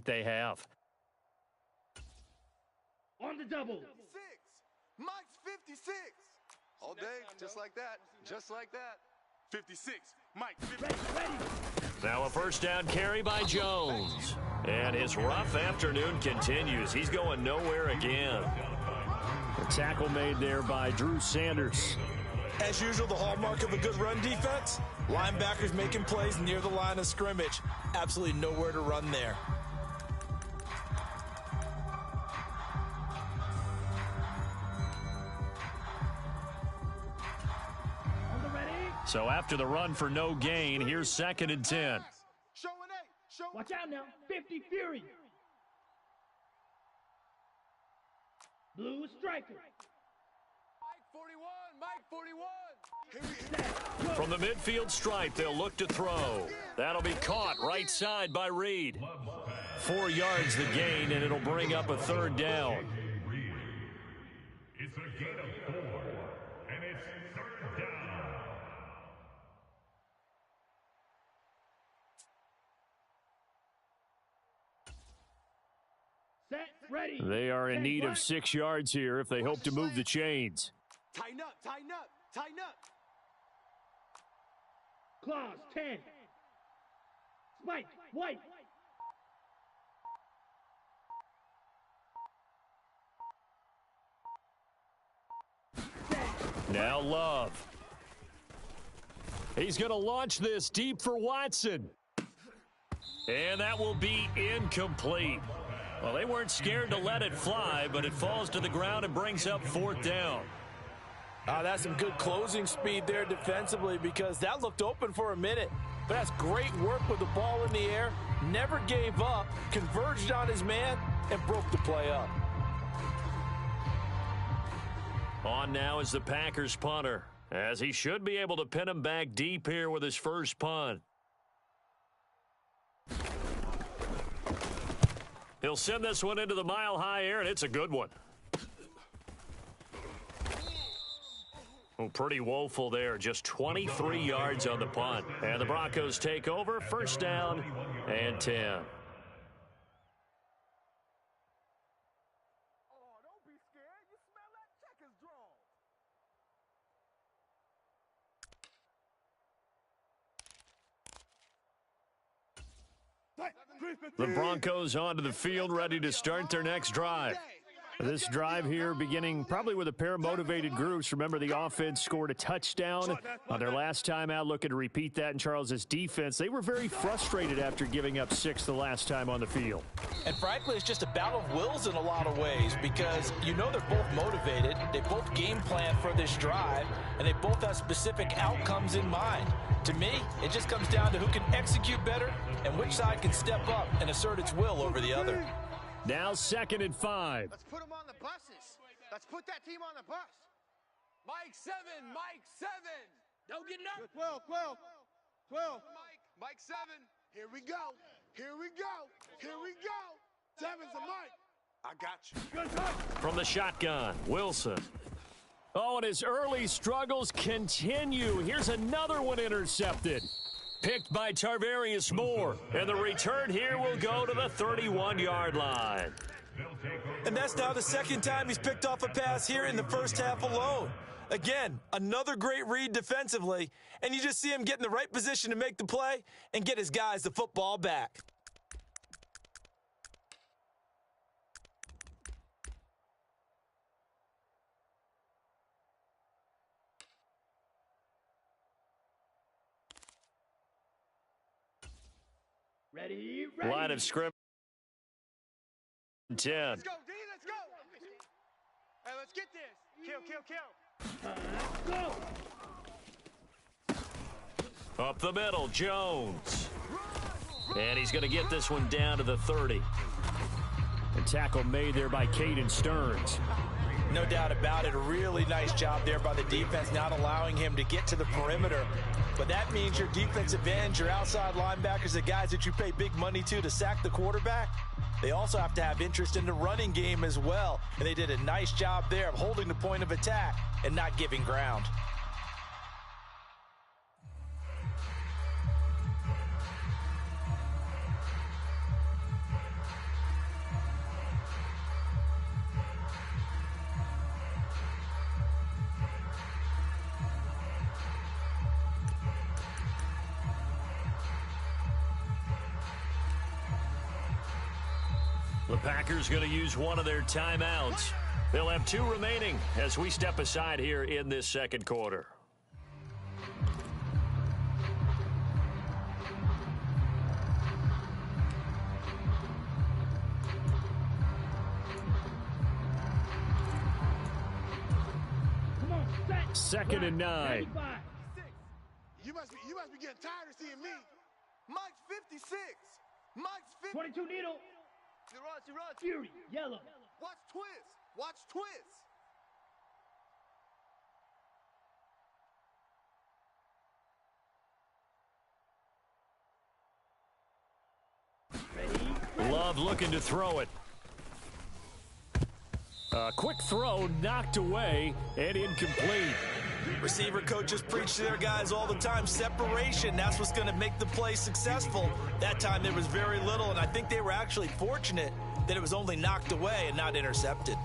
they have. On the double. 6. Mike's 56. All day, just like that. Just like that. 56. Mike, 56. Ready. Now a first down carry by Jones. And his rough afternoon continues. He's going nowhere again. The tackle made there by Drew Sanders. As usual, the hallmark of a good run defense, linebackers making plays near the line of scrimmage. Absolutely nowhere to run there. On the ready. So after the run for no gain, here's 2nd and 10. Watch out now. 50 Fury. Blue striker. Mike 41. From the midfield stripe, they'll look to throw. That'll be caught right side by Reed. 4 yards the gain, and it'll bring up a 3rd down. It's a gain of 4, and it's 3rd down. Set. Ready. They are in need of 6 yards here if they hope to move the chains. Tighten up. Claws. 10. Spike. White. Now Love. He's going to launch this deep for Watson. And that will be incomplete. Well, they weren't scared to let it fly, but it falls to the ground and brings up 4th down. That's some good closing speed there defensively because that looked open for a minute. But that's great work with the ball in the air. Never gave up, converged on his man, and broke the play up. On now is the Packers punter, as he should be able to pin him back deep here with his first punt. He'll send this one into the mile-high air, and it's a good one. Oh, pretty woeful there. Just 23 yards on the punt. And the Broncos take over. 1st down and 10. Oh, don't be scared. You smell that checkers draw. The Broncos onto the field, ready to start their next drive. This drive here beginning probably with a pair of motivated groups. Remember, the offense scored a touchdown on their last time out, looking to repeat that in Charles's defense. They were very frustrated after giving up 6 the last time on the field. And frankly, it's just a battle of wills in a lot of ways because you know they're both motivated, they both game plan for this drive, and they both have specific outcomes in mind. To me, it just comes down to who can execute better and which side can step up and assert its will over the other. Now 2nd and 5. Let's put them on the buses. Let's put that team on the bus. Mike 7. Don't get up. 12. Mike 7. Here we go. 7's a Mike. I got you. From the shotgun, Wilson. Oh, and his early struggles continue. Here's another one intercepted. Picked by Tarvarius Moore. And the return here will go to the 31-yard line. And that's now the 2nd time he's picked off a pass here in the first half alone. Again, another great read defensively, and you just see him get in the right position to make the play and get his guys the football back. Ready. Line of scrimmage. 10. Let's go, D. Let's go. Hey, let's get this. Kill. Go. Up the middle, Jones. And he's going to get this one down to the 30. A tackle made there by Caden Stearns. No doubt about it. A really nice job there by the defense, not allowing him to get to the perimeter. But that means your defensive ends, your outside linebackers, the guys that you pay big money to sack the quarterback, they also have to have interest in the running game as well. And they did a nice job there of holding the point of attack and not giving ground. The Packers going to use one of their timeouts. They'll have 2 remaining as we step aside here in this second quarter. Come on, set. 2nd and 9. 95. You must be getting tired of seeing me. Mike's 56. Mike's 50. 22 needle. Fury, yellow. Watch twist. Watch twist. Love looking to throw it. A quick throw knocked away and incomplete. Receiver coaches preach to their guys all the time. Separation, that's what's going to make the play successful. That time there was very little, and I think they were actually fortunate that it was only knocked away and not intercepted.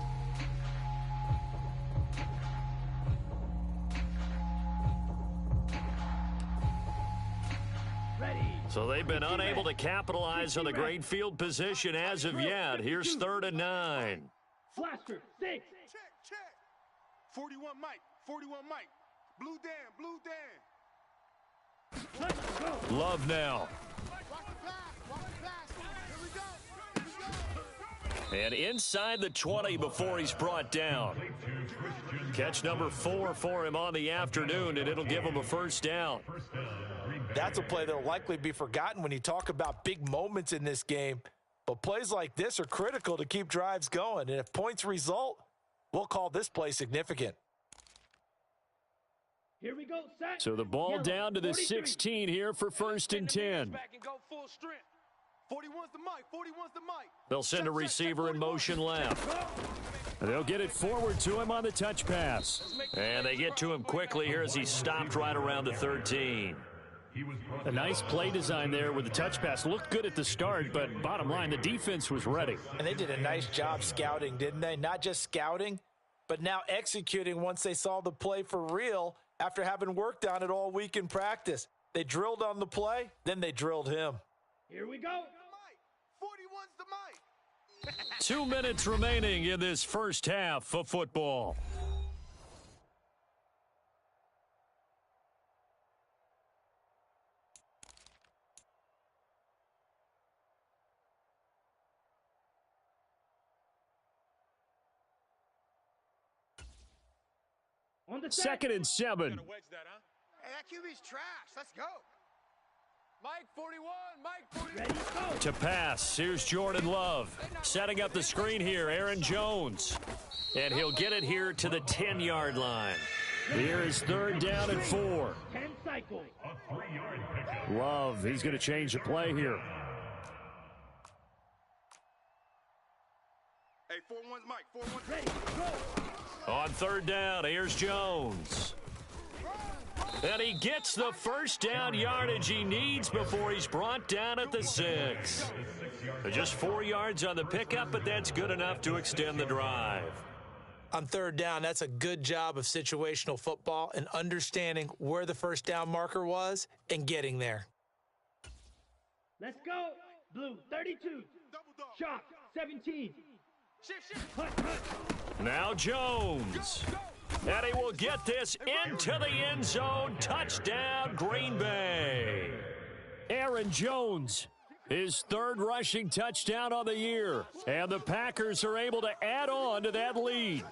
Ready. So they've been unable to capitalize on the great field position as of yet. Here's 3rd and 9. Blaster, 6. Check. 41 Mike. 41 Mike. Blue Dan. Let's go. Love now. Watch the pass. Here we go. And inside the 20 before he's brought down. Catch number 4 for him on the afternoon, and it'll give him a first down. That's a play that will likely be forgotten when you talk about big moments in this game. But plays like this are critical to keep drives going. And if points result, we'll call this play significant. Here we go, set. So the ball Yellow, down to the 43. 16 here for 1st and 10. Back and go full strength. 41's the Mike. 41's the Mike. They'll send a receiver in motion left. They'll get it forward to him on the touch pass. And they get to him quickly here as he stopped right around the 13. A nice play design there with the touch pass. Looked good at the start, but bottom line, the defense was ready. And they did a nice job scouting, didn't they? Not just scouting, but now executing once they saw the play for real after having worked on it all week in practice. They drilled on the play, then they drilled him. Here we go. Mike. 41's the Mike. 2 minutes remaining in this first half of football. On the set. 2nd and 7. Hey, that QB's trash. Let's go. Mike 41. Mike 41. Ready, go. To pass, here's Jordan Love. Setting up the screen here, Aaron Jones. And he'll get it here to the 10-yard line. Here is 3rd down and 4. 10 cycles. Love, he's going to change the play here. Hey, 41's Mike. 41's Ready, go. On 3rd down, here's Jones. And he gets the first down yardage he needs before he's brought down at the 6. Just 4 yards on the pickup, but that's good enough to extend the drive. On 3rd down, that's a good job of situational football and understanding where the first down marker was and getting there. Let's go. Blue, 32. Shock, 17. Shift. Hut, hut. Now Jones. And he will get this into the end zone. Touchdown, Green Bay. Aaron Jones, his 3rd rushing touchdown on the year. And the Packers are able to add on to that lead.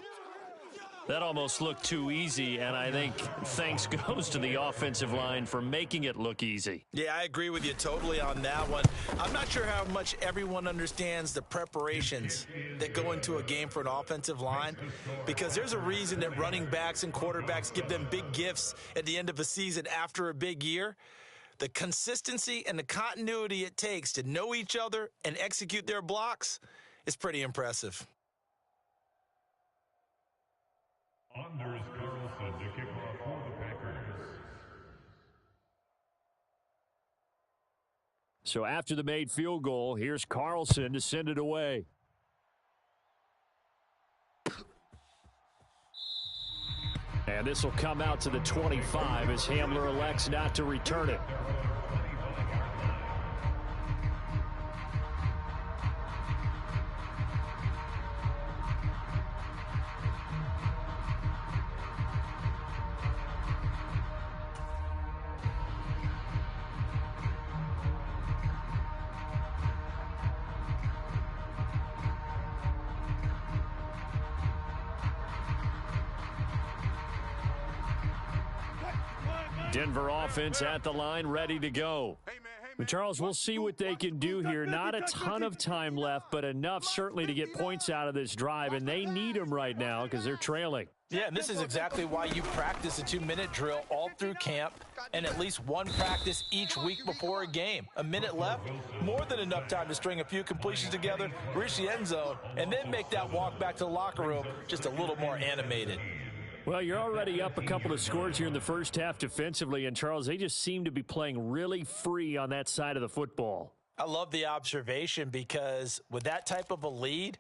That almost looked too easy, and I think thanks goes to the offensive line for making it look easy. Yeah, I agree with you totally on that one. I'm not sure how much everyone understands the preparations that go into a game for an offensive line, because there's a reason that running backs and quarterbacks give them big gifts at the end of a season after a big year. The consistency and the continuity it takes to know each other and execute their blocks is pretty impressive. Anders Carlson to kick off for the Packers. So after the made field goal, here's Carlson to send it away. And this will come out to the 25 as Hamler elects not to return it. 25. 25. Denver offense at the line, ready to go. But Charles, we'll see what they can do here. Not a ton of time left, but enough certainly to get points out of this drive, and they need them right now because they're trailing. Yeah, and this is exactly why you practice a 2-minute drill all through camp and at least one practice each week before a game. A minute left, more than enough time to string a few completions together, reach the end zone, and then make that walk back to the locker room just a little more animated. Well, you're already up a couple of scores here in the first half defensively, and Charles, they just seem to be playing really free on that side of the football. I love the observation because with that type of a lead,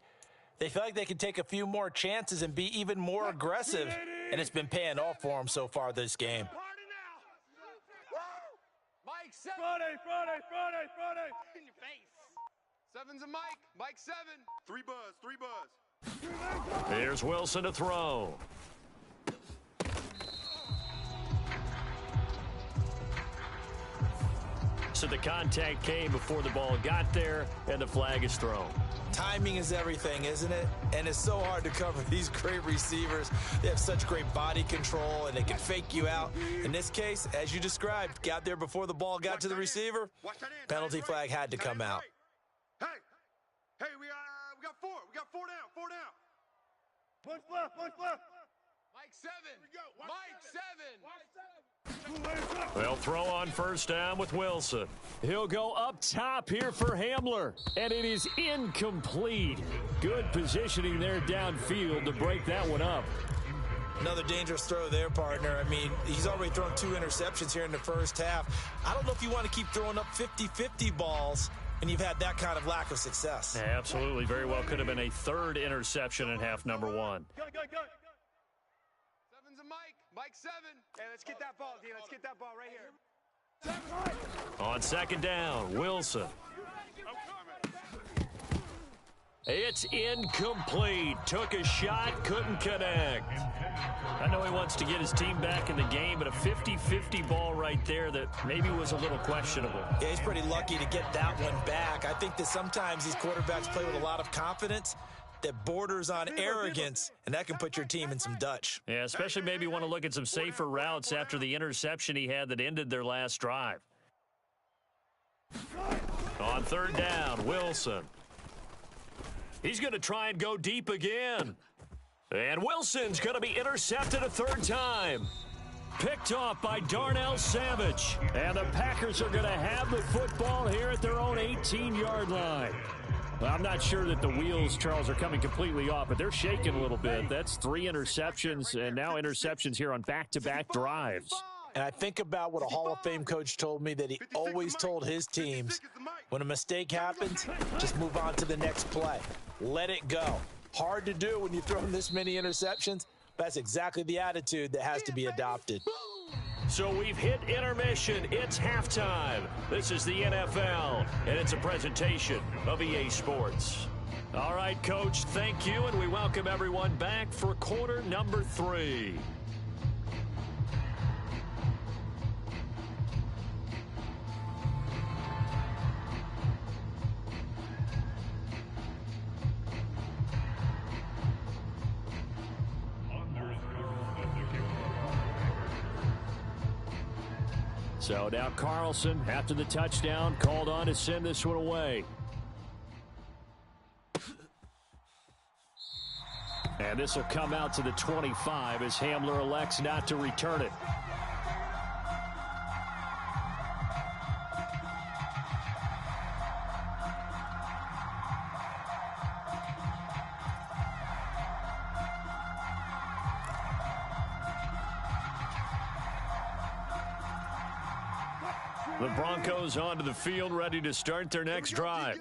they feel like they can take a few more chances and be even more aggressive, and it's been paying off for them so far this game. Friday. In your face. Seven's a Mike. Mike 7. 3 buzz. Here's Wilson to throw. So the contact came before the ball got there, and the flag is thrown. Timing is everything, isn't it? And it's so hard to cover these great receivers. They have such great body control, and they can fake you out. In this case, as you described, got there before the ball got to the receiver. Penalty flag had to come out. Hey, we got 4. We got 4 down. 4 down. Punch left. Mike 7. Mike 7. They'll throw on first down with Wilson. He'll go up top here for Hamler, and it is incomplete. Good positioning there downfield to break that one up. Another dangerous throw there, partner. I mean, he's already thrown 2 interceptions here in the first half. I don't know if you want to keep throwing up 50-50 balls, and you've had that kind of lack of success. Yeah, absolutely. Very well could have been a 3rd interception in half number 1. Go. 7's a Mike. Mike 7. Hey, let's get that ball, D. Let's get that ball right here. On second down, Wilson. It's incomplete. Took a shot, couldn't connect. I know he wants to get his team back in the game, but a 50-50 ball right there that maybe was a little questionable. Yeah, he's pretty lucky to get that one back. I think that sometimes these quarterbacks play with a lot of confidence that borders on arrogance, and that can put your team in some Dutch. Yeah, especially maybe want to look at some safer routes after the interception he had that ended their last drive. On third down, Wilson. He's going to try and go deep again. And Wilson's going to be intercepted a 3rd time. Picked off by Darnell Savage. And the Packers are going to have the football here at their own 18-yard line. Well, I'm not sure that the wheels, Charles, are coming completely off, but they're shaking a little bit. That's 3 interceptions, and now interceptions here on back-to-back drives. And I think about what a Hall of Fame coach told me that he always told his teams, when a mistake happens, just move on to the next play. Let it go. Hard to do when you throw this many interceptions, but that's exactly the attitude that has to be adopted. So we've hit intermission. It's halftime. This is the NFL, and it's a presentation of EA Sports. All right, Coach, thank you, and we welcome everyone back for quarter number 3. So now Carlson, after the touchdown, called on to send this one away. And this will come out to the 25 as Hamler elects not to return it. The Broncos onto the field, ready to start their next drive.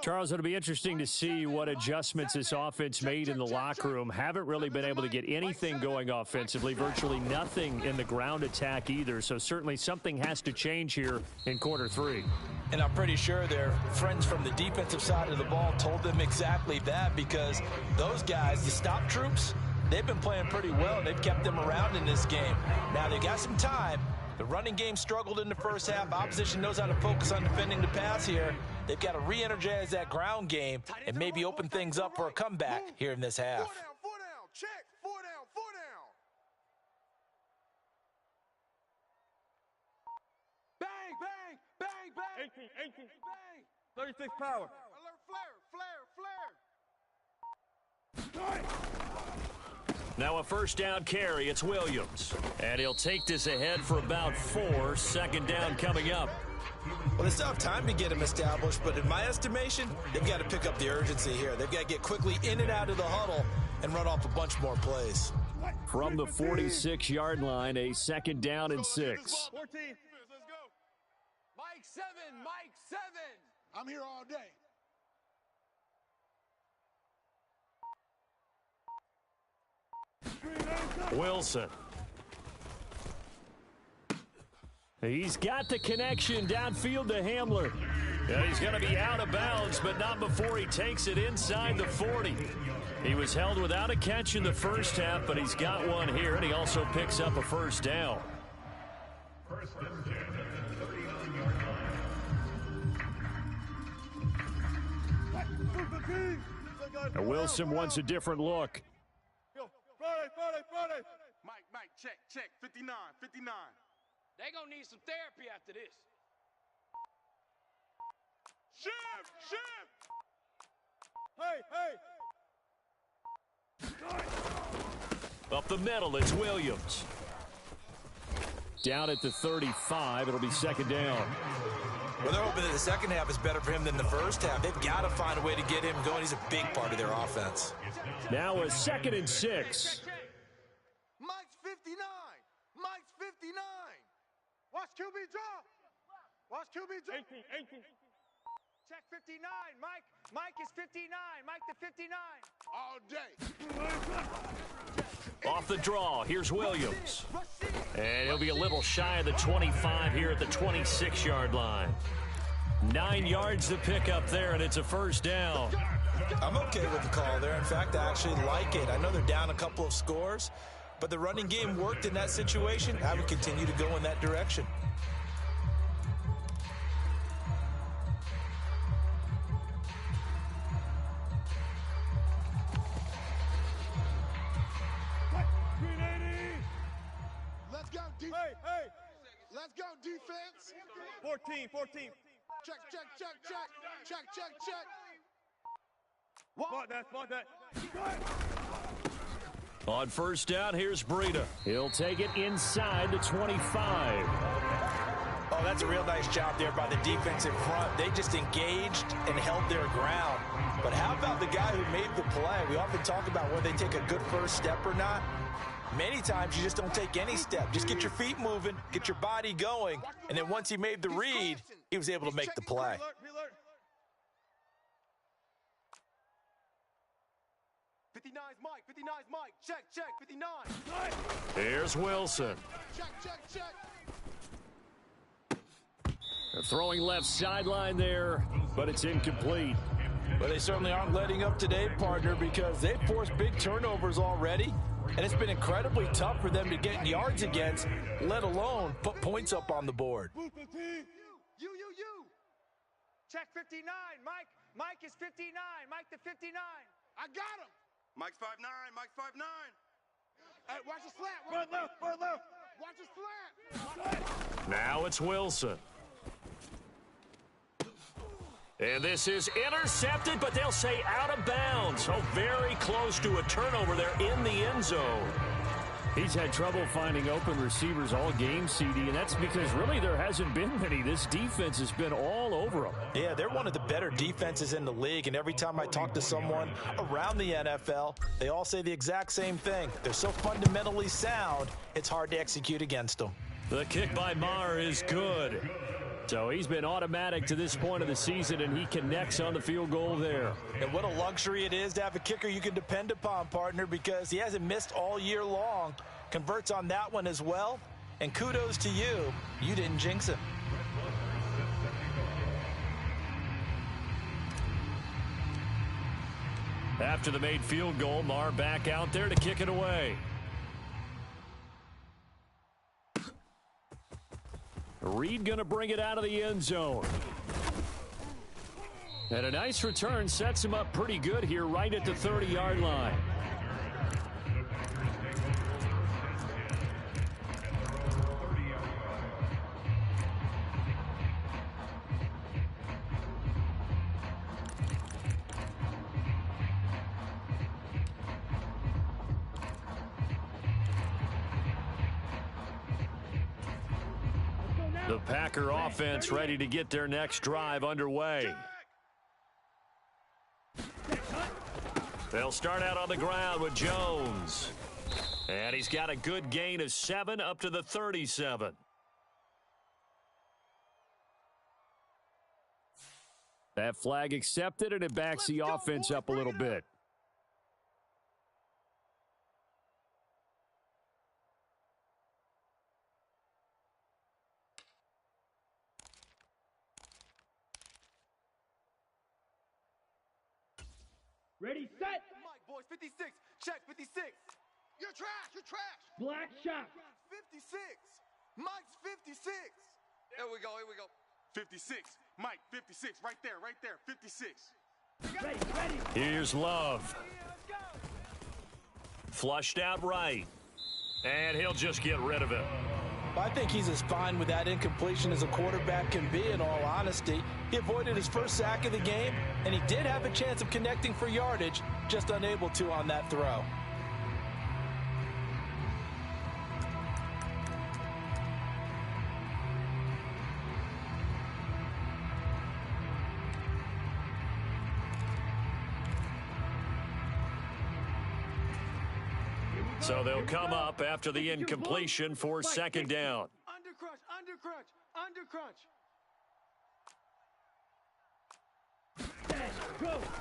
Charles, it'll be interesting to see what adjustments this offense made in the locker room. Haven't really been able to get anything going offensively, virtually nothing in the ground attack either. So certainly something has to change here in quarter 3. And I'm pretty sure their friends from the defensive side of the ball told them exactly that, because those guys, the stop troops, they've been playing pretty well. They've kept them around in this game. Now they got some time. The running game struggled in the first half. Opposition knows how to focus on defending the pass here. They've got to re-energize that ground game and maybe open things up for a comeback here in this half. 4 down, check. 4 down. 18. 36 power. Alert flare. Now a first down carry. It's Williams. And he'll take this ahead for about 4. Second down coming up. Well, they still have time to get him established, but in my estimation, they've got to pick up the urgency here. They've got to get quickly in and out of the huddle and run off a bunch more plays. From the 46-yard line, a second down and 6. 14. Let's go. Mike 7. I'm here all day. Wilson. He's got the connection downfield to Hamler. And he's going to be out of bounds, but not before he takes it inside the 40. He was held without a catch in the first half, but he's got one here, and he also picks up a first down. First and 10 at the 39-yard line. And Wilson wants a different look. Friday. Mike, check. 59. They gonna need some therapy after this. Hey. Up the middle, it's Williams. Down at the 35, it'll be second down. Well, they're hoping that the second half is better for him than the first half. They've got to find a way to get him going. He's a big part of their offense. Now a second and 6. Mike's 59. Watch QB draw. 18. Check 59. Mike is 59. Mike the 59. All day. Off the draw, here's Williams. And he'll be a little shy of the 25 here at the 26-yard line. 9 yards to pick up there, and it's a first down. I'm okay with the call there. In fact, I actually like it. I know they're down a couple of scores, but the running game worked in that situation. I would continue to go in that direction. Hey. Let's go, defense. 14. Check. Spot that. On first down, here's Breida. He'll take it inside the 25. Oh, that's a real nice job there by the defensive front. They just engaged and held their ground. But how about the guy who made the play? We often talk about whether they take a good first step or not. Many times you just don't take any step. Just get your feet moving, get your body going, and then once he made the read, he was able to make the play. 59's Mike. Check. 59. Here's Wilson. Check. They're throwing left sideline there, but it's incomplete. But they certainly aren't letting up today, partner, because they've forced big turnovers already. And it's been incredibly tough for them to get yards against, let alone put points up on the board. You. Check 59. Mike is 59. Mike the 59. I got him. Mike's 5'9". Hey, watch the slant. Right left. Watch the slant. Now it's Wilson. And this is intercepted, but they'll say out of bounds. So very close to a turnover there in the end zone. He's had trouble finding open receivers all game, CD, and that's because really there hasn't been many. This defense has been all over them. Yeah, they're one of the better defenses in the league, and every time I talk to someone around the NFL, they all say the exact same thing. They're so fundamentally sound, it's hard to execute against them. The kick by Maher is good. So he's been automatic to this point of the season, and he connects on the field goal there. And what a luxury it is to have a kicker you can depend upon, partner, because he hasn't missed all year long. Converts on that one as well. And kudos to you. You didn't jinx him. After the made field goal, Maher back out there to kick it away. Reed going to bring it out of the end zone. And a nice return sets him up pretty good here right at the 30-yard line. The Packer offense ready to get their next drive underway. They'll start out on the ground with Jones. And he's got a good gain of 7 up to the 37. That flag accepted, and it backs the offense up a little bit. Ready, set. Mike, boys, 56. Check, 56. You're trash. You're trash. Black shot. 56. Mike's 56. Here we go. Here we go. 56. Mike, 56. Right there. Right there. 56. Ready, ready. Here's Love. Flushed out right. And he'll just get rid of it. I think he's as fine with that incompletion as a quarterback can be, in all honesty. He avoided his first sack of the game, and he did have a chance of connecting for yardage, just unable to on that throw. So they'll come up after the incompletion for second down. Under crunch, under crunch, under crunch.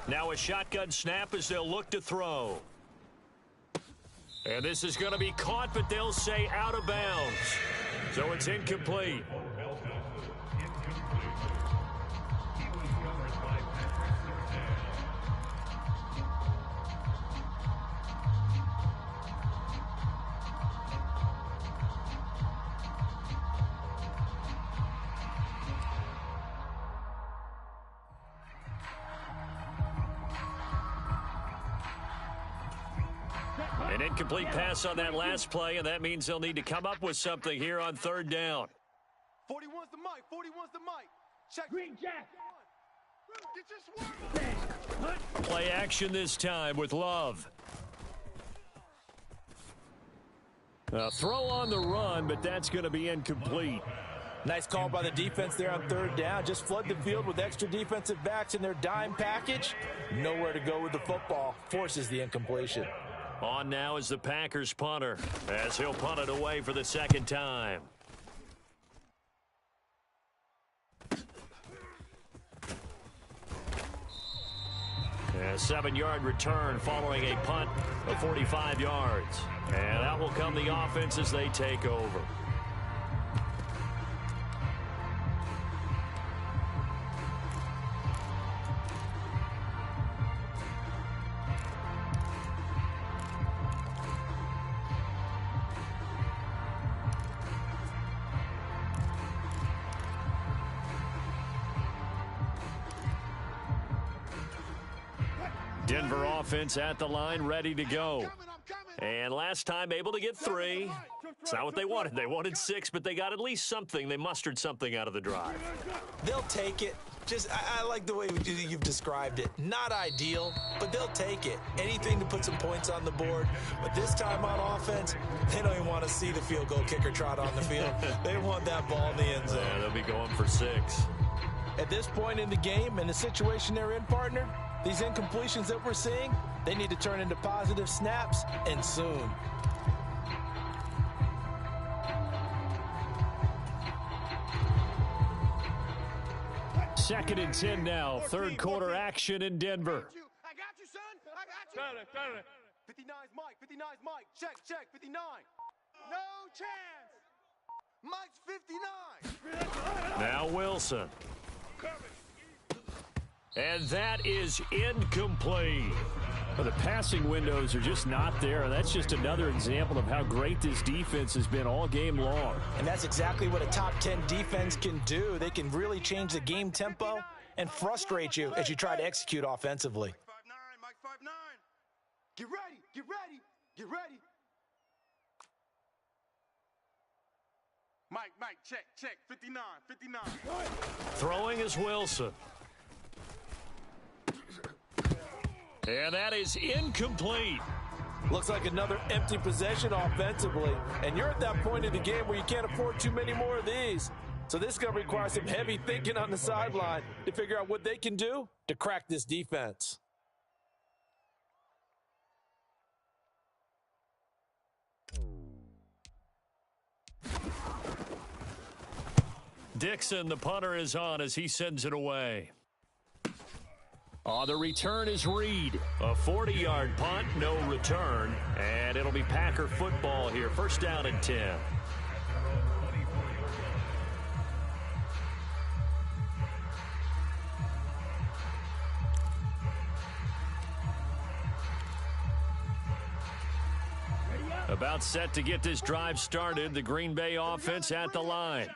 Now a shotgun snap as they'll look to throw. And this is going to be caught, but they'll say out of bounds. So it's incomplete. An incomplete pass on that last play, and that means they'll need to come up with something here on third down. 41's the Mike. 41's the Mike. Check. Green Jack. Play action this time with Love. A throw on the run, but that's going to be incomplete. Nice call by the defense there on third down. Just flood the field with extra defensive backs in their dime package. Nowhere to go with the football. Forces the incompletion. On now is the Packers punter, as he'll punt it away for the second time. A 7-yard return following a punt of 45 yards. And that will come the offense as they take over. Denver offense at the line, ready to go. And last time able to get 3. It's not what they wanted. They wanted 6, but they got at least something. They mustered something out of the drive. They'll take it. I like the way you've described it. Not ideal, but they'll take it. Anything to put some points on the board. But this time on offense, they don't even want to see the field goal kicker trot on the field. They want that ball in the end zone. Yeah, they'll be going for 6. At this point in the game and the situation they're in, partner, these incompletions that we're seeing, they need to turn into positive snaps, and soon. Second and 10 now. Third quarter action in Denver. I got you, son. I got you. 59's Mike. 59's Mike. Check, check. 59. No chance. Mike's 59. Now Wilson. And that is incomplete. Well, the passing windows are just not there. That's just another example of how great this defense has been all game long. And that's exactly what a top 10 defense can do. They can really change the game tempo and frustrate you as you try to execute offensively. Mike 5'9". Get ready. Get ready. Get ready. Mike, check, check. 59, 59. Throwing is Wilson. And that is incomplete. Looks like another empty possession offensively. And you're at that point in the game where you can't afford too many more of these. So this is going to require some heavy thinking on the sideline to figure out what they can do to crack this defense. Dixon, the punter, is on as he sends it away. On the return is Reed. A 40-yard punt, no return. And it'll be Packer football here. First down and 10. About set to get this drive started. The Green Bay offense at the line.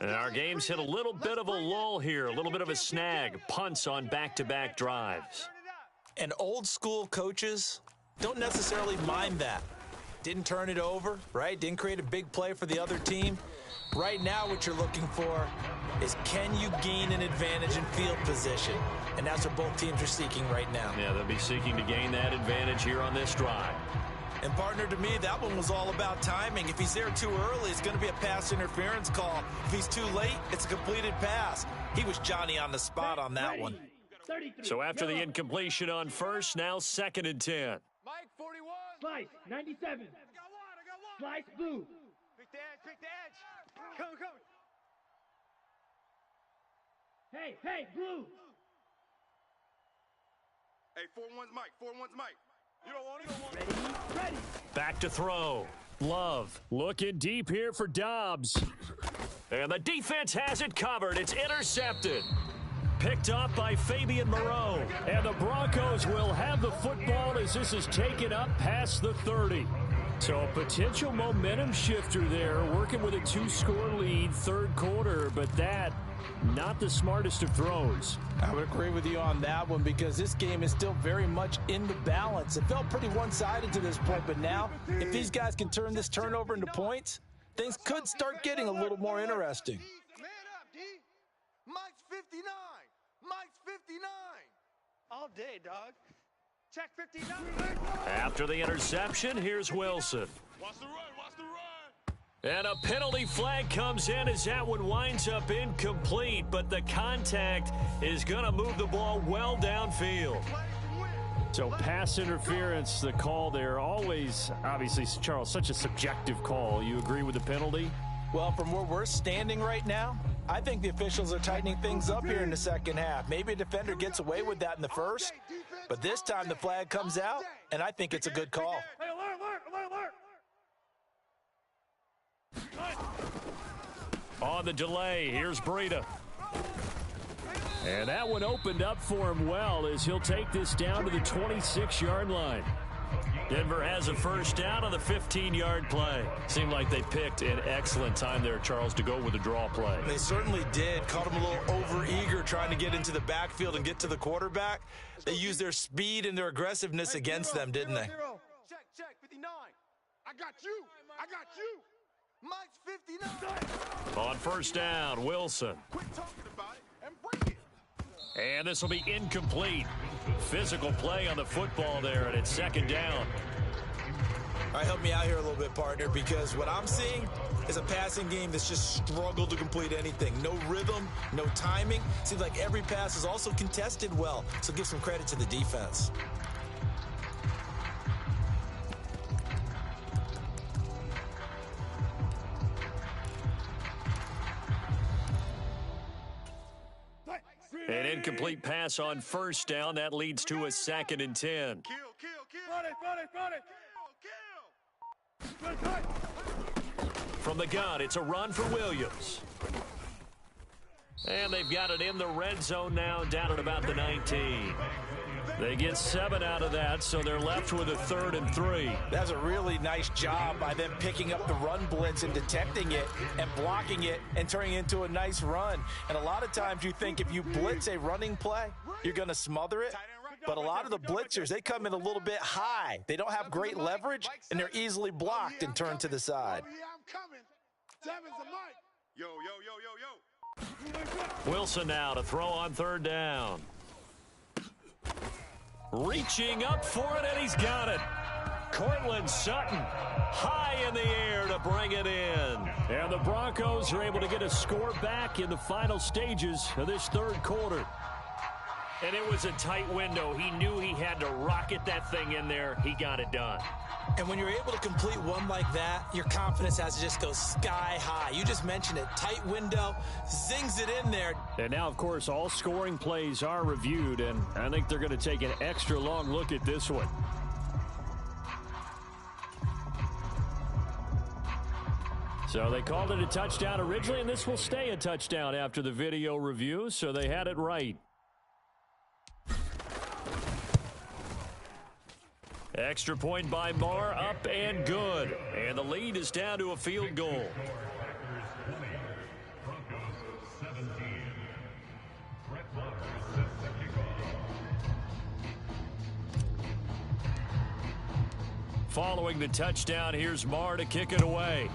And our game's hit a little bit of a lull here, a little bit of a snag. Punts on back-to-back drives. And old school coaches don't necessarily mind that. Didn't turn it over, right? Didn't create a big play for the other team. Right now what you're looking for is, can you gain an advantage in field position? And that's what both teams are seeking right now. Yeah, they'll be seeking to gain that advantage here on this drive. And partner, to me, that one was all about timing. If he's there too early, it's going to be a pass interference call. If he's too late, it's a completed pass. He was Johnny on the spot on that one. So after the incompletion on first, now second and 10. Mike, 41. Slice, 97. I got one. Slice, blue. Pick the edge. Come. Hey, blue. Hey, 4-1's Mike. 4-1's Mike. You don't want it. Ready. Back to throw. Love looking deep here for Dobbs. And the defense has it covered. It's intercepted. Picked up by Fabian Moreau. And the Broncos will have the football as this is taken up past the 30. So a potential momentum shifter there, working with a 2-score lead, third quarter, but that not the smartest of throws. I would agree with you on that one because this game is still very much in the balance. It felt pretty one-sided to this point, but now if these guys can turn this turnover into points, things could start getting a little more interesting. Man up, D. Mike's 59. Mike's 59. All day, dog. Check 59. After the interception, here's Wilson. Watch the run. And a penalty flag comes in as that one winds up incomplete, but the contact is going to move the ball well downfield. So pass interference, the call there, always, obviously, Charles, such a subjective call. You agree with the penalty? Well, from where we're standing right now, I think the officials are tightening things up here in the second half. Maybe a defender gets away with that in the first, but this time the flag comes out, and I think it's a good call. Hey, alert. On the delay, here's Breida. And that one opened up for him well as he'll take this down to the 26-yard line. Denver has a first down on the 15-yard play. Seemed like they picked an excellent time there, Charles, to go with a draw play. They certainly did. Caught him a little over-eager trying to get into the backfield and get to the quarterback. They used their speed and their aggressiveness against them, didn't they? Check, 59. I got you. Mike's 59. On first down, Wilson. Quit talking about it and bring it. And this will be incomplete. Physical play on the football there, and it's second down. All right, help me out here a little bit, partner, because what I'm seeing is a passing game that's just struggled to complete anything. No rhythm, no timing. Seems like every pass is also contested well, so give some credit to the defense. An incomplete pass on first down. That leads to a second and 10. Kill. Run it. From the gun, it's a run for Williams. And they've got it in the red zone now, down at about the 19. They get 7 out of that, so they're left with a 3rd and 3. That's a really nice job by them picking up the run blitz and detecting it and blocking it and turning it into a nice run. And a lot of times you think if you blitz a running play, you're going to smother it. But a lot of the blitzers, they come in a little bit high. They don't have great leverage, and they're easily blocked and turned to the side. I'm coming. 7's a Mike. Yo. Wilson now to throw on third down. Reaching up for it, and he's got it. Cortland Sutton high in the air to bring it in. And the Broncos are able to get a score back in the final stages of this third quarter. And it was a tight window. He knew he had to rocket that thing in there. He got it done. And when you're able to complete one like that, your confidence has to just go sky high. You just mentioned it. Tight window, zings it in there. And now, of course, all scoring plays are reviewed, and I think they're going to take an extra long look at this one. So they called it a touchdown originally, and this will stay a touchdown after the video review, so they had it right. Extra point by Marr, up and good. And the lead is down to a field goal. Following the touchdown, here's Marr to kick it away.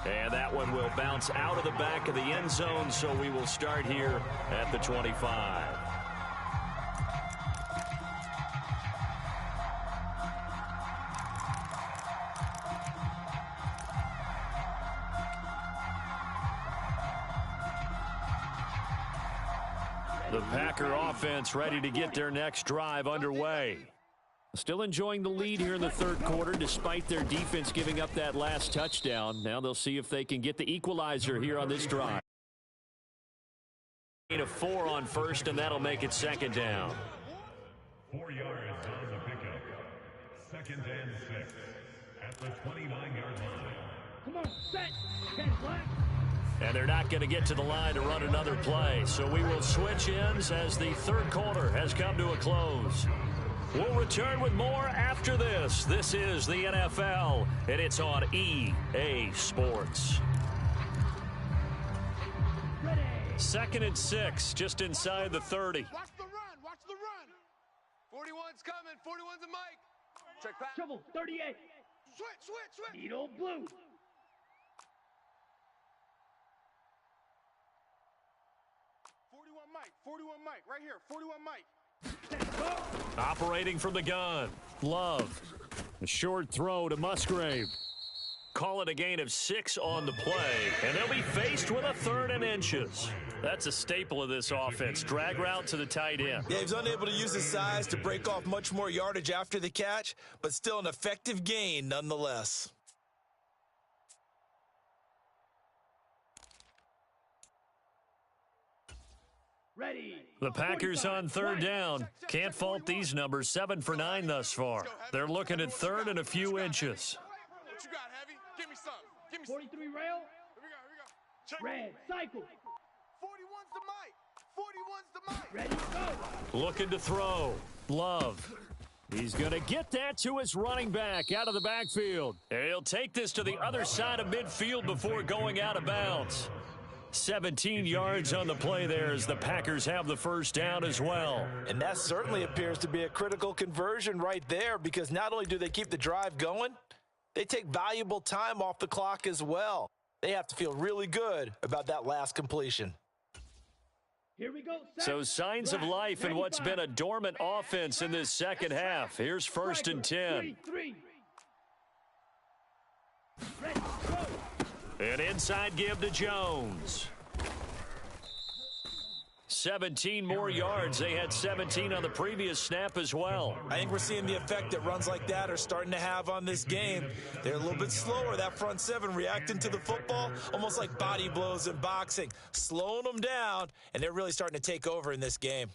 And that one will bounce out of the back of the end zone, so we will start here at the 25. The Packer offense ready to get their next drive underway. Still enjoying the lead here in the third quarter despite their defense giving up that last touchdown. Now they'll see if they can get the equalizer here on this drive. Gain of 4 on first, and that'll make it second down. 4 yards on the pickup. Second and 6 at the 29-yard line. Come on, set. 10 black. And they're not going to get to the line to run another play. So we will switch ends as the third quarter has come to a close. We'll return with more after this. This is the NFL, and it's on EA Sports. Ready. Second and 6, just inside the 30. Watch the run. Watch the run. 41's coming. 41's a Mike. Check back. Trouble, 38. Switch. Needle blue. 41 Mike. Right here. 41 Mike. Operating from the gun. Love. A short throw to Musgrave. Call it a gain of 6 on the play, and they'll be faced with a 3rd and inches. That's a staple of this offense. Drag route to the tight end. Yeah, he's unable to use his size to break off much more yardage after the catch, but still an effective gain nonetheless. Ready. The Packers on third down. Can't fault these numbers. 7 for 9 thus far. They're looking at 3rd and a few inches. What you got, Heavy? Give me some. 43 rail. Here we go. Check. Red. Cycle. 41's the Mike. Ready, go. Looking to throw. Love. He's going to get that to his running back out of the backfield. And he'll take this to the other side of midfield before going out of bounds. 17 yards on the play there as the Packers have the first down as well. And that certainly appears to be a critical conversion right there, because not only do they keep the drive going, they take valuable time off the clock as well. They have to feel really good about that last completion. Here we go. So signs of life in what's been a dormant offense in this second half. Here's 1st and 10. 3. Ready, go. An inside give to Jones. 17 more yards. They had 17 on the previous snap as well. I think we're seeing the effect that runs like that are starting to have on this game. They're a little bit slower, that front 7, reacting to the football, almost like body blows in boxing, slowing them down, and they're really starting to take over in this game.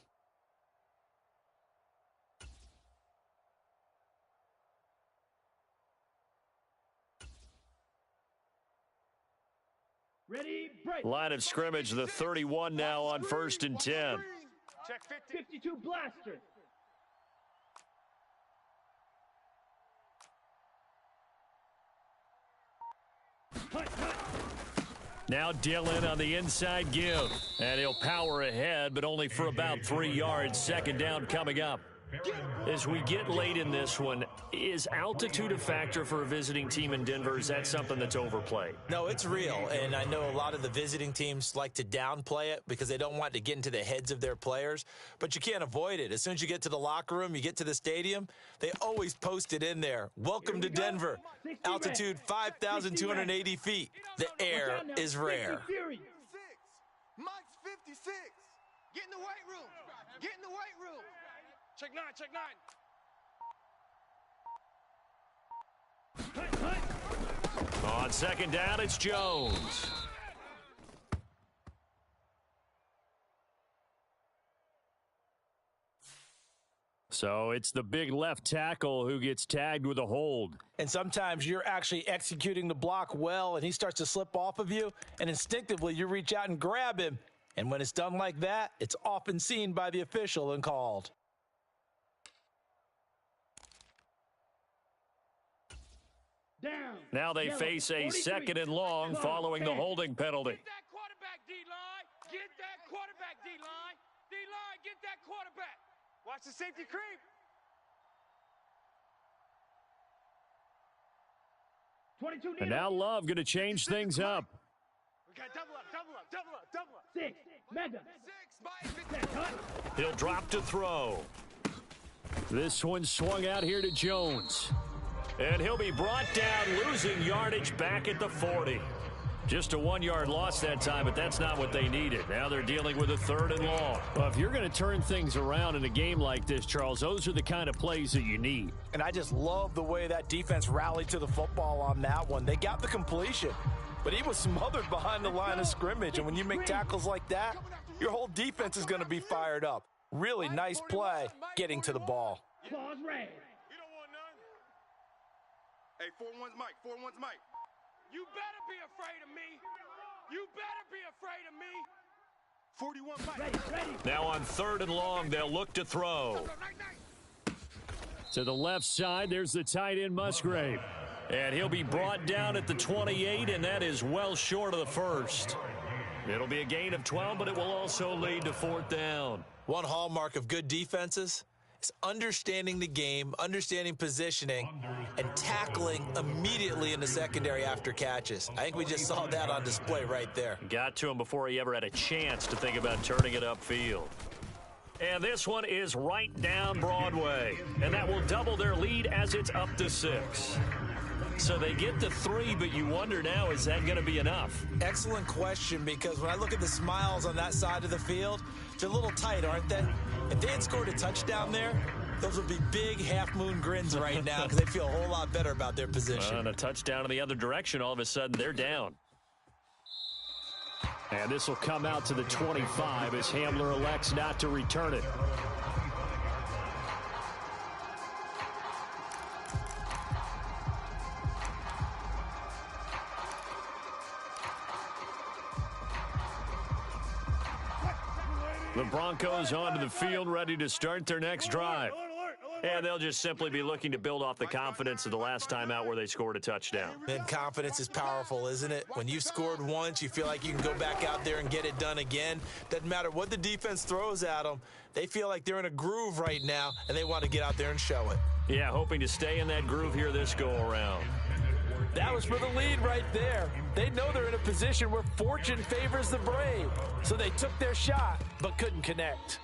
Ready, break. Line of scrimmage, the 31 now on 1st and 10. Check 50. 52 blaster. Hut. Now Dillon on the inside give. And he'll power ahead, but only for about 3 yards. Second down coming up. As we get late in this one, is altitude a factor for a visiting team in Denver? Is that something that's overplayed? No, it's real, and I know a lot of the visiting teams like to downplay it because they don't want to get into the heads of their players, but you can't avoid it. As soon as you get to the locker room, you get to the stadium, they always post it in there. Welcome to Denver. Altitude 5,280 feet. The air is rare. 56. Mike's 56. Get in the weight room. Get in the weight room. Check 9, check 9. On second down, it's Jones. So it's the big left tackle who gets tagged with a hold. And sometimes you're actually executing the block well, and he starts to slip off of you, and instinctively you reach out and grab him. And when it's done like that, it's often seen by the official and called. Down. Now they face a 2nd and long following the holding penalty. Get that quarterback, D-line. Get that quarterback, D-line. D-line, get that quarterback. Watch the safety creep. And now Love going to change things up. We got double up, double up, double up, double up. 6. Mega. 6, Mike. He'll drop to throw. This one swung out here to Jones. And he'll be brought down, losing yardage back at the 40. Just a 1-yard loss that time, but that's not what they needed. Now they're dealing with a 3rd and long. Well, if you're going to turn things around in a game like this, Charles, those are the kind of plays that you need. And I just love the way that defense rallied to the football on that one. They got the completion, but he was smothered behind the line of scrimmage. And when you make tackles like that, your whole defense is going to be fired up. Really nice play getting to the ball. Claws red. You don't want none. Hey, 4-1's Mike. 4-1's Mike. You better be afraid of me. You better be afraid of me. 41 Mike. Ready. Now on 3rd and long, they'll look to throw. To the left side, there's the tight end Musgrave. And he'll be brought down at the 28, and that is well short of the first. It'll be a gain of 12, but it will also lead to 4th down. One hallmark of good defenses is understanding the game, understanding positioning, and tackling immediately in the secondary after catches. I think we just saw that on display right there. Got to him before he ever had a chance to think about turning it upfield. And this one is right down Broadway. And that will double their lead as it's up to 6. So they get to 3, but you wonder now, is that going to be enough? Excellent question, because when I look at the smiles on that side of the field, they're a little tight, aren't they? If they had scored a touchdown there, those would be big half-moon grins right now because they feel a whole lot better about their position. And a touchdown in the other direction, all of a sudden they're down. And this will come out to the 25 as Hamler elects not to return it. The Broncos onto the field, ready to start their next drive. And they'll just simply be looking to build off the confidence of the last time out where they scored a touchdown. And confidence is powerful, isn't it? When you've scored once, you feel like you can go back out there and get it done again. Doesn't matter what the defense throws at them. They feel like they're in a groove right now, and they want to get out there and show it. Yeah, hoping to stay in that groove here this go-around. That was for the lead right there. They know they're in a position where fortune favors the brave. So they took their shot, but couldn't connect.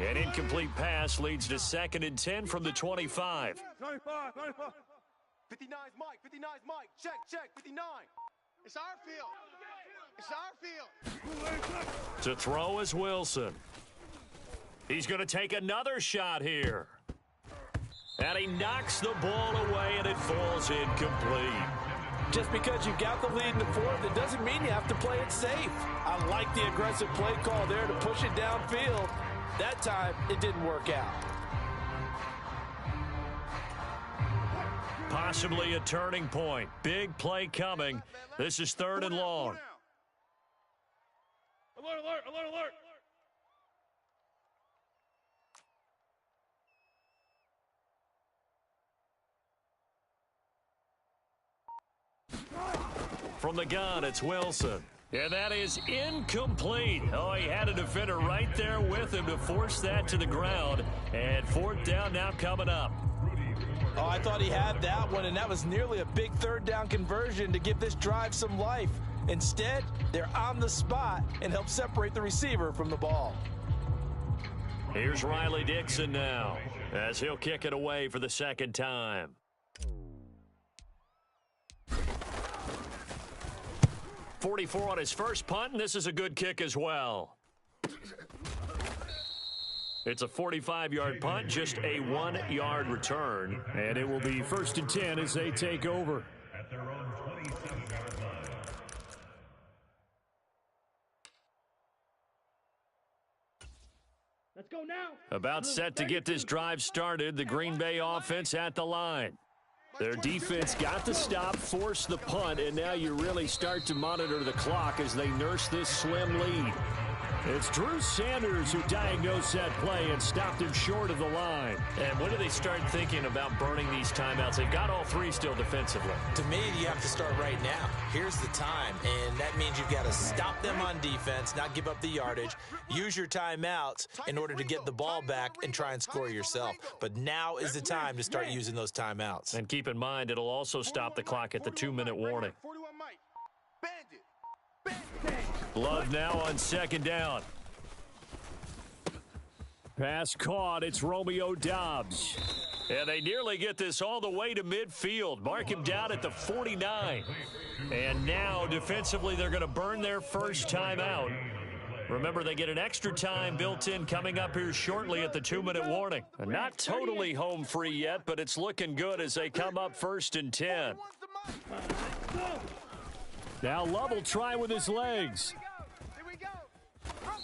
An incomplete pass leads to 2nd and 10 from the 25. 95. 59's Mike. 59's Mike. Check. 59. It's our field. It's our field. To throw is Wilson. He's going to take another shot here. And he knocks the ball away, and it falls incomplete. Just because you got the lead in the 4th, it doesn't mean you have to play it safe. I like the aggressive play call there to push it downfield. That time, it didn't work out. Possibly a turning point. Big play coming. This is 3rd and long. Alert. From the gun, it's Wilson. And that is incomplete. Oh, he had a defender right there with him to force that to the ground. And fourth down now coming up. Oh, I thought he had that one, and that was nearly a big third down conversion to give this drive some life. Instead, they're on the spot and help separate the receiver from the ball. Here's Riley Dixon now as he'll kick it away for the second time. .44 on his first punt, and this is a good kick as well. It's a 45-yard punt, just a 1-yard return, and it will be 1st and 10 as they take over. At their own 27-yard line. Let's go now. About set to get this drive started, the Green Bay offense at the line. Their defense got the stop, forced the punt, and now you really start to monitor the clock as they nurse this slim lead. It's Drew Sanders who diagnosed that play and stopped him short of the line. And when do they start thinking about burning these timeouts? They've got all three still defensively. To me, you have to start right now. Here's the time, and that means you've got to stop them on defense, not give up the yardage, use your timeouts in order to get the ball back and try and score yourself. But now is the time to start using those timeouts. And keep in mind, it'll also stop the clock at the 2-minute warning. Love now on second down. Pass caught. It's Romeo Doubs. And they nearly get this all the way to midfield. Mark him down at the 49. And now, defensively, they're going to burn their first timeout. Remember, they get an extra time built in coming up here shortly at the 2-minute warning. And not totally home free yet, but it's looking good as they come up 1st and 10. Now Love will try with his legs.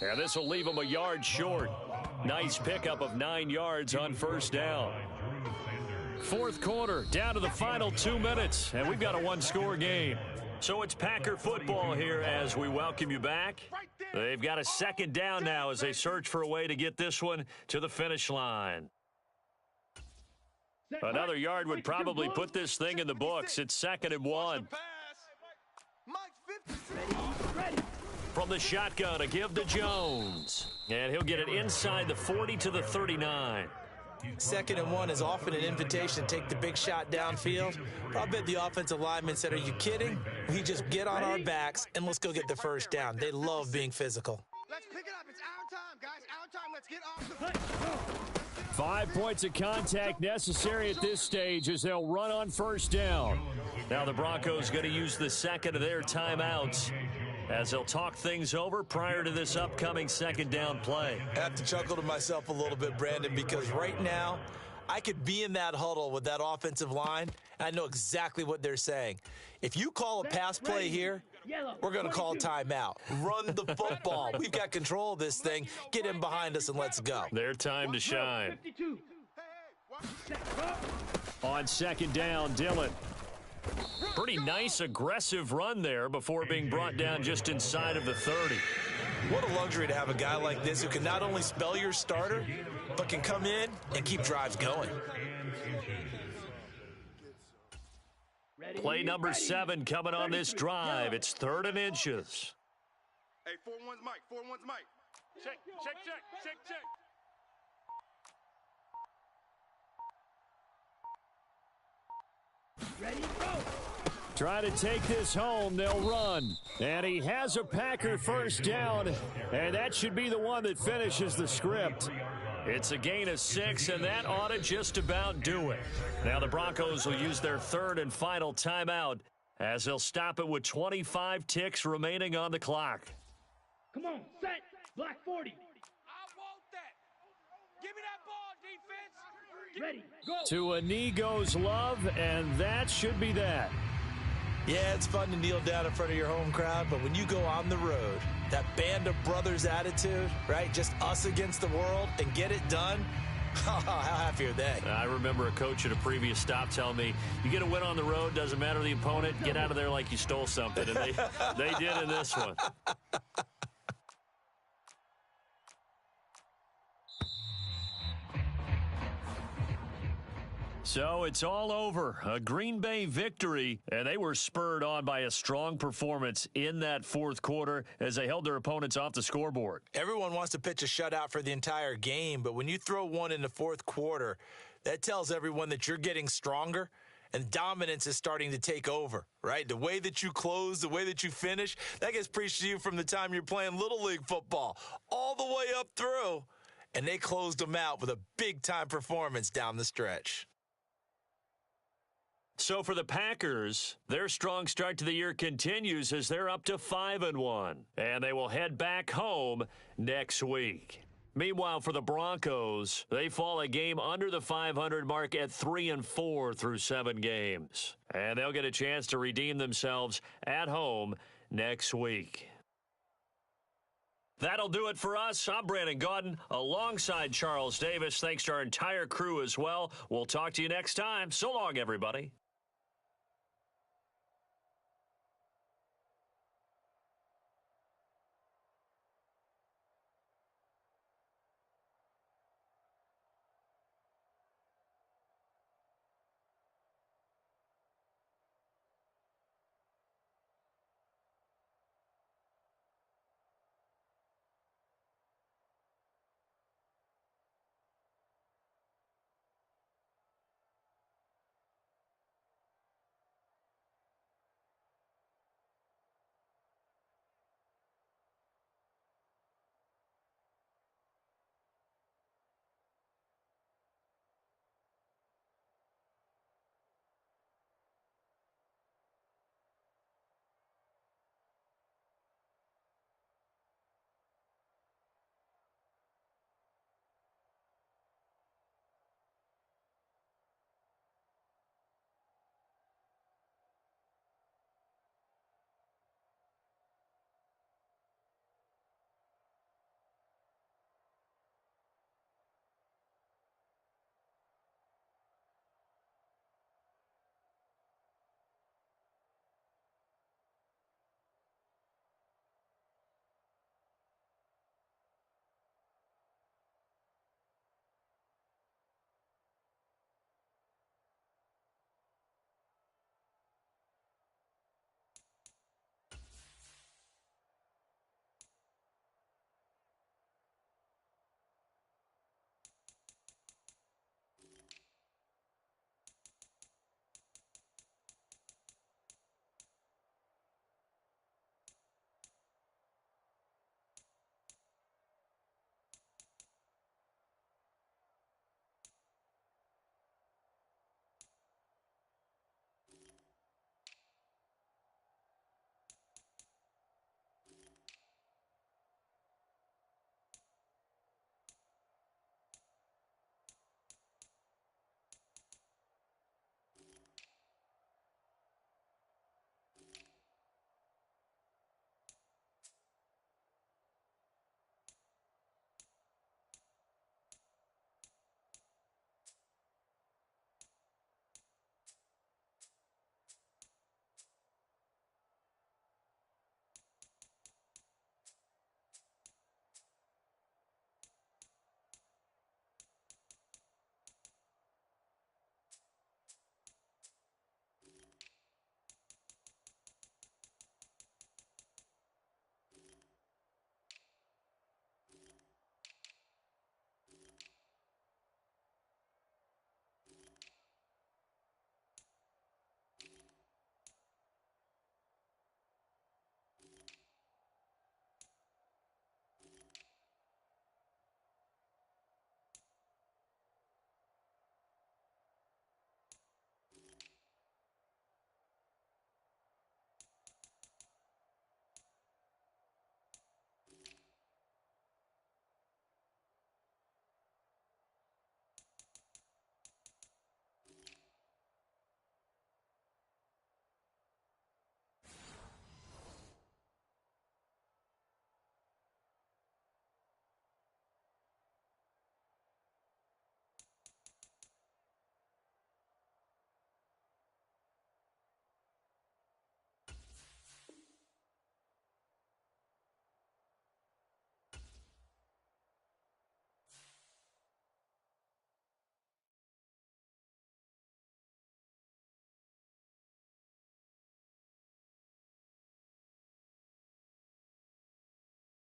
And this will leave him a yard short. Nice pickup of 9 yards on first down. Fourth quarter, down to the final 2 minutes, and we've got a one-score game. So it's Packer football here as we welcome you back. They've got a second down now as they search for a way to get this one to the finish line. Another yard would probably put this thing in the books. It's 2nd and 1. From the shotgun, a give to Jones. And he'll get it inside the 40 to the 39. 2nd and 1 is often an invitation to take the big shot downfield. I bet the offensive lineman said, are you kidding? We just get on our backs and let's go get the first down. They love being physical. Let's pick it up. It's our time, guys. Our time. Let's get off the 5 points of contact necessary at this stage as they'll run on first down. Now the Broncos going to use the second of their timeouts as they'll talk things over prior to this upcoming second down play. I have to chuckle to myself a little bit, Brandon, because right now I could be in that huddle with that offensive line, and I know exactly what they're saying. If you call a pass play here, we're going to call timeout. Run the football. We've got control of this thing. Get in behind us and let's go. Their time to shine. On second down, Dillon. Pretty nice, aggressive run there before being brought down just inside of the 30. What a luxury to have a guy like this who can not only spell your starter, but can come in and keep drives going. Play number 7 coming on this drive. It's 3rd and inches. Hey, 4-1's Mike. 4-1's Mike. Check, check, check, check, check. Ready, go. Try to take this home. They'll run. And he has a Packer first down. And that should be the one that finishes the script. It's a gain of 6, and that ought to just about do it. Now the Broncos will use their 3rd and final timeout as they'll stop it with 25 ticks remaining on the clock. Come on, set. Black 40. I want that. Give me that ball, defense. Ready, go. To a knee goes Love, and that should be that. Yeah, it's fun to kneel down in front of your home crowd, but when you go on the road, that band of brothers attitude, right? Just us against the world and get it done. How happy are they? I remember a coach at a previous stop telling me, you get a win on the road, doesn't matter the opponent, get out of there like you stole something. And they did in this one. So it's all over. A Green Bay victory, and they were spurred on by a strong performance in that fourth quarter as they held their opponents off the scoreboard. Everyone wants to pitch a shutout for the entire game, but when you throw one in the fourth quarter, that tells everyone that you're getting stronger and dominance is starting to take over, right? The way that you close, the way that you finish, that gets preached to you from the time you're playing Little League football all the way up through, and they closed them out with a big-time performance down the stretch. So for the Packers, their strong start to the year continues as they're up to 5-1, and they will head back home next week. Meanwhile, for the Broncos, they fall a game under the 500 mark at 3-4 through 7 games, and they'll get a chance to redeem themselves at home next week. That'll do it for us. I'm Brandon Gaudin alongside Charles Davis. Thanks to our entire crew as well. We'll talk to you next time. So long, everybody.